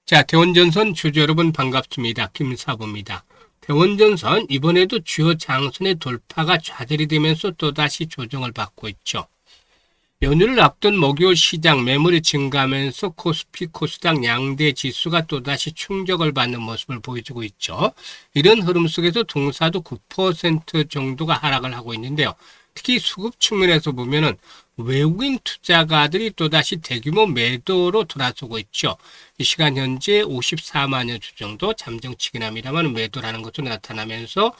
자, 대원전선 주주 여러분 반갑습니다. 김사부입니다. 대원전선 이번에도 주요 장선의 돌파가 좌절이 되면서 또다시 조정을 받고 있죠. 연휴를 앞둔 목요일 시장 매물이 증가하면서 코스피, 코스닥 양대 지수가 또다시 충격을 받는 모습을 보여주고 있죠. 이런 흐름 속에서 동사도 9% 정도가 하락을 하고 있는데요. 특히 수급 측면에서 보면은 외국인 투자가들이 또다시 대규모 매도로 돌아서고 있죠. 이 시간 현재 54만여 주 정도 잠정치긴 합니다만 매도라는 것으로 나타나면서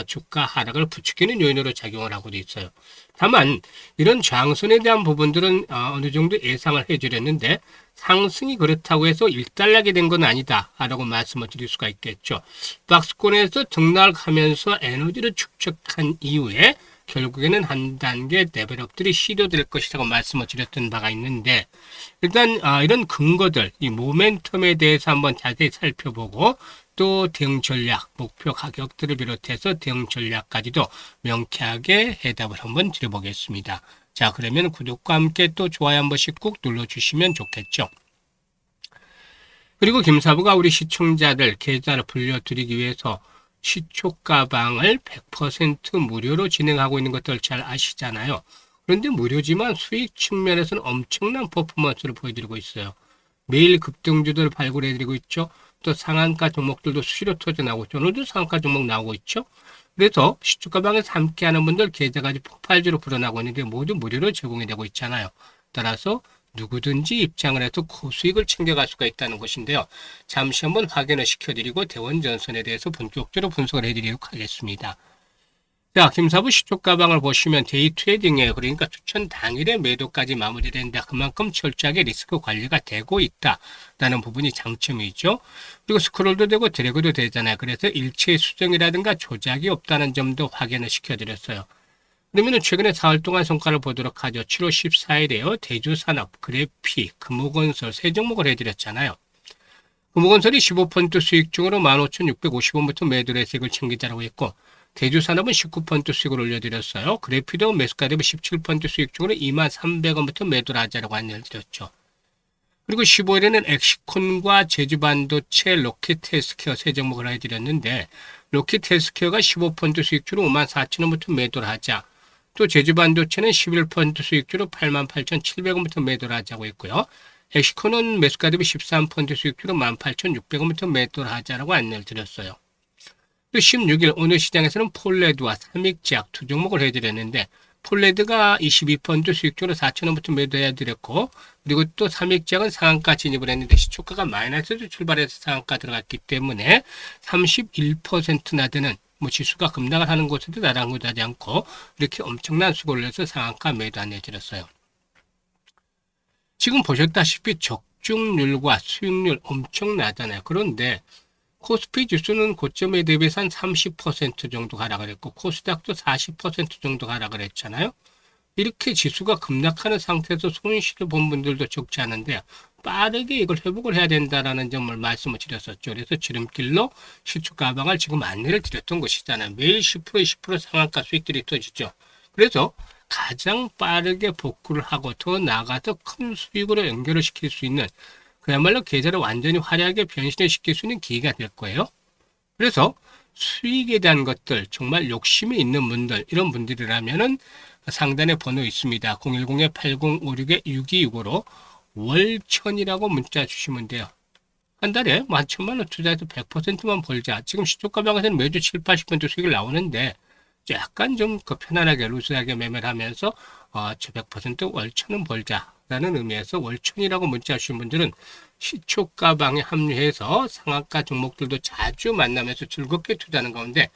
주가 하락을 부추기는 요인으로 작용을 하고 있어요. 다만 이런 장선에 대한 부분들은 어느 정도 예상을 해드렸는데 상승이 그렇다고 해서 일단락이 된 건 아니다 라고 말씀을 드릴 수가 있겠죠. 박스권에서 등락하면서 에너지를 축적한 이후에 결국에는 한 단계 레벨업들이 시도될 것이라고 말씀을 드렸던 바가 있는데 일단 이런 근거들, 이 모멘텀에 대해서 한번 자세히 살펴보고 또 대응 전략, 목표 가격들을 비롯해서 대응 전략까지도 명쾌하게 해답을 한번 드려보겠습니다. 자, 그러면 구독과 함께 또 좋아요 한 번씩 꾹 눌러주시면 좋겠죠. 그리고 김사부가 우리 시청자들 계좌를 불려드리기 위해서 시초가방을 100% 무료로 진행하고 있는 것들 잘 아시잖아요. 그런데 무료지만 수익 측면에서는 엄청난 퍼포먼스를 보여드리고 있어요. 매일 급등주들 발굴해드리고 있죠. 또 상한가 종목들도 수시로 터져나오고 있죠. 오늘도 상한가 종목 나오고 있죠. 그래서 시초가방에서 함께하는 분들 계좌까지 폭발주로 불어나고 있는데 모두 무료로 제공이 되고 있잖아요. 따라서 누구든지 입장을 해서 고수익을 챙겨갈 수가 있다는 것인데요. 잠시 한번 확인을 시켜드리고 대원전선에 대해서 본격적으로 분석을 해드리도록 하겠습니다. 자, 김사부 시초가방을 보시면 데이 트레이딩에 그러니까 추천 당일에 매도까지 마무리된다. 그만큼 철저하게 리스크 관리가 되고 있다라는 부분이 장점이죠. 그리고 스크롤도 되고 드래그도 되잖아요. 그래서 일체 수정이라든가 조작이 없다는 점도 확인을 시켜드렸어요. 그러면 최근에 4월 동안 성과를 보도록 하죠. 7월 14일에요. 대주산업, 그래픽, 금호건설 세 종목을 해드렸잖아요. 금호건설이 15% 수익 중으로 15,650원부터 매도를 해서 이걸 챙기자라고 했고 대주산업은 19% 수익을 올려드렸어요. 그래픽도 매수가 대비 17% 수익 중으로 23,300원부터 매도를 하자라고 안내를 드렸죠. 그리고 15일에는 엑시콘과 제주반도체, 로켓헬스케어 세 종목을 해드렸는데 로켓헬스케어가 15% 수익주로 54,000원부터 매도를 하자. 또 제주반도체는 11% 수익주로 88,700원부터 매도를 하자고 했고요. 엑시콘은 매수가 대비 13% 수익주로 18,600원부터 매도를 하자라고 안내를 드렸어요. 또 16일 오늘 시장에서는 폴레드와 삼익제약 두 종목을 해드렸는데 폴레드가 22% 수익주로 4,000원부터 매도해 드렸고 그리고 또 삼익제약은 상한가 진입을 했는데 시초가가 마이너스로 출발해서 상한가 들어갔기 때문에 31%나 되는 지수가 급락을 하는 곳에도 나랑구하지 않고 이렇게 엄청난 수고를 해서 상한가 매도 안내드렸어요. 지금 보셨다시피 적중률과 수익률 엄청나잖아요. 그런데 코스피 지수는 고점에 대비해서 한 30% 정도 하락을 했고 코스닥도 40% 정도 하락을 했잖아요. 이렇게 지수가 급락하는 상태에서 손실을 본 분들도 적지 않은데 빠르게 이걸 회복을 해야 된다라는 점을 말씀을 드렸었죠. 그래서 지름길로 시초가방을 지금 안내를 드렸던 것이잖아요. 매일 10% 20% 상한가 수익들이 터지죠. 그래서 가장 빠르게 복구를 하고 더 나아가서 큰 수익으로 연결을 시킬 수 있는 그야말로 계좌를 완전히 화려하게 변신을 시킬 수 있는 기회가 될 거예요. 그래서 수익에 대한 것들 정말 욕심이 있는 분들 이런 분들이라면은 상단에 번호 있습니다. 010-8056-6265로 월천이라고 문자 주시면 돼요. 한 달에 11,000만 투자해서 100%만 벌자. 지금 시초가방에서는 매주 7, 80% 수익을 나오는데 약간 좀 편안하게 루스하게 매매를 하면서 100% 월천은 벌자라는 의미에서 월천이라고 문자 주신 분들은 시초가방에 합류해서 상한가 종목들도 자주 만나면서 즐겁게 투자하는 가운데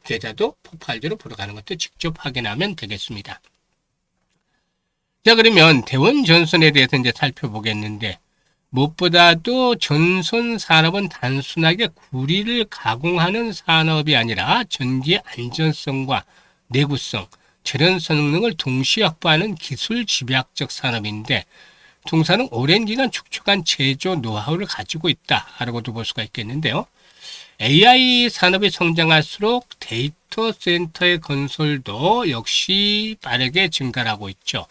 계좌도 폭발주로 불어가는 것도 직접 확인하면 되겠습니다. 자, 그러면 대원전선에 대해서 이제 살펴보겠는데 무엇보다도 전선 산업은 단순하게 구리를 가공하는 산업이 아니라 전기의 안전성과 내구성, 절연 성능을 동시에 확보하는 기술 집약적 산업인데 동사는 오랜 기간 축적한 제조 노하우를 가지고 있다라고도 볼 수가 있겠는데요. AI 산업이 성장할수록 데이터 센터의 건설도 역시 빠르게 증가하고 있죠.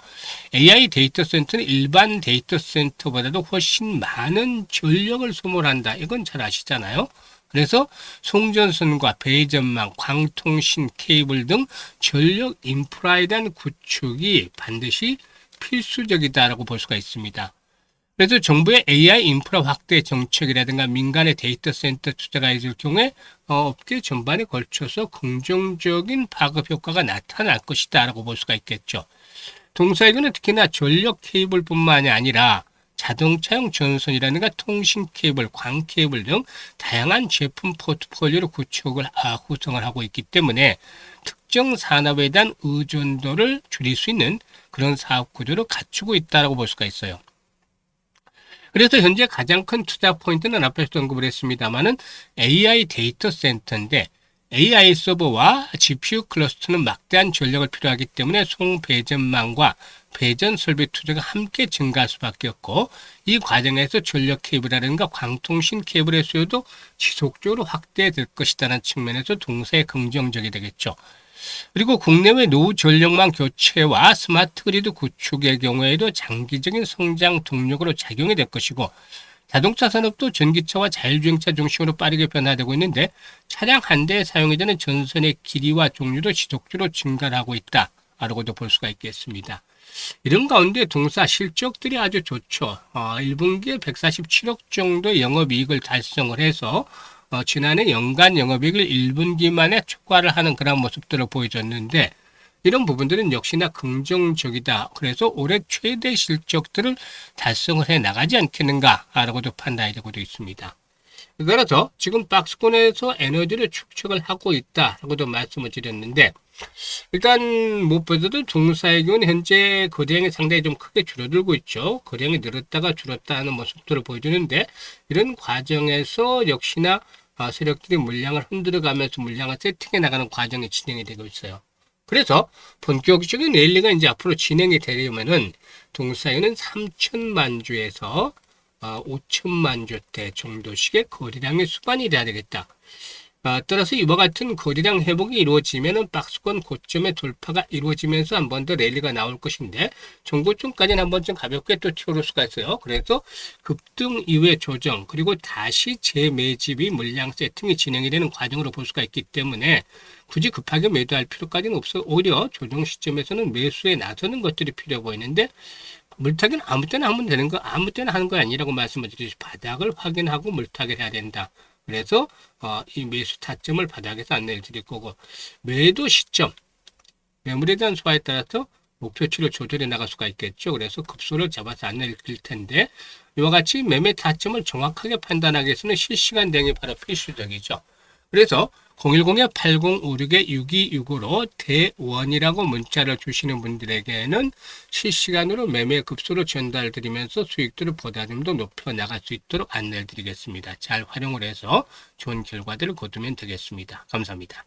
AI 데이터 센터는 일반 데이터 센터보다도 훨씬 많은 전력을 소모한다. 이건 잘 아시잖아요. 그래서 송전선과 배전망, 광통신 케이블 등 전력 인프라에 대한 구축이 반드시 필수적이다라고 볼 수가 있습니다. 그래서 정부의 AI 인프라 확대 정책이라든가 민간의 데이터 센터 투자가 있을 경우에 업계 전반에 걸쳐서 긍정적인 파급 효과가 나타날 것이다라고 볼 수가 있겠죠. 동사에서는 특히나 전력 케이블뿐만이 아니라 자동차용 전선이라든가 통신 케이블, 광 케이블 등 다양한 제품 포트폴리오를 구성을 하고 있기 때문에 특정 산업에 대한 의존도를 줄일 수 있는 그런 사업 구조를 갖추고 있다고 볼 수가 있어요. 그래서 현재 가장 큰 투자 포인트는 앞에서 언급을 했습니다만은 AI 데이터 센터인데 AI 서버와 GPU 클러스터는 막대한 전력을 필요하기 때문에 송배전망과 배전 설비 투자가 함께 증가할 수밖에 없고 이 과정에서 전력 케이블이라든가 광통신 케이블의 수요도 지속적으로 확대될 것이라는 측면에서 동사에 긍정적이 되겠죠. 그리고 국내외 노후 전력망 교체와 스마트 그리드 구축의 경우에도 장기적인 성장 동력으로 작용이 될 것이고 자동차 산업도 전기차와 자율주행차 중심으로 빠르게 변화되고 있는데 차량 한 대에 사용이 되는 전선의 길이와 종류도 지속적으로 증가하고 있다라고도 볼 수가 있겠습니다. 이런 가운데 동사 실적들이 아주 좋죠. 1분기에 147억 정도의 영업이익을 달성을 해서 지난해 연간 영업이익을 1분기 만에 초과를 하는 그런 모습들을 보여줬는데 이런 부분들은 역시나 긍정적이다. 그래서 올해 최대 실적들을 달성을 해 나가지 않겠는가라고도 판단이 되고도 있습니다. 그래서 지금 박스권에서 에너지를 축적을 하고 있다라고도 말씀을 드렸는데 일단 무엇보다도 동사의 경우는 현재 거래량이 상당히 좀 크게 줄어들고 있죠. 거래량이 늘었다가 줄었다 하는 모습들을 보여주는데 이런 과정에서 역시나 세력들이 물량을 흔들어가면서 물량을 세팅해 나가는 과정이 진행이 되고 있어요. 그래서 본격적인 랠리가 이제 앞으로 진행이 되려면은 동사에는 3천만 주에서 5천만 주대 정도씩의 거래량의 수반이 돼야 되겠다. 따라서 이와 같은 거래량 회복이 이루어지면은 박스권 고점의 돌파가 이루어지면서 한 번 더 랠리가 나올 것인데 정고점까지는 한 번쯤 가볍게 또 튀어올 수가 있어요. 그래서 급등 이후의 조정 그리고 다시 재매집이 물량 세팅이 진행이 되는 과정으로 볼 수가 있기 때문에 굳이 급하게 매도할 필요까지는 없어. 오히려 조정 시점에서는 매수에 나서는 것들이 필요해 보이는데 물타기는 아무 때나 하면 되는 거 아무 때나 하는 거 아니라고 말씀을 드리죠. 바닥을 확인하고 물타기를 해야 된다. 그래서 이 매수 타점을 바닥에서 안내를 드릴 거고 매도 시점 매물에 대한 소화에 따라서 목표치를 조절해 나갈 수가 있겠죠. 그래서 급소를 잡아서 안내를 드릴 텐데 이와 같이 매매 타점을 정확하게 판단하기 위해서는 실시간 대응이 바로 필수적이죠. 그래서 010-8056-6265로 대원이라고 문자를 주시는 분들에게는 실시간으로 매매 급소를 전달드리면서 수익들을 보다 좀 더 높여 나갈 수 있도록 안내를 드리겠습니다. 잘 활용을 해서 좋은 결과들을 거두면 되겠습니다. 감사합니다.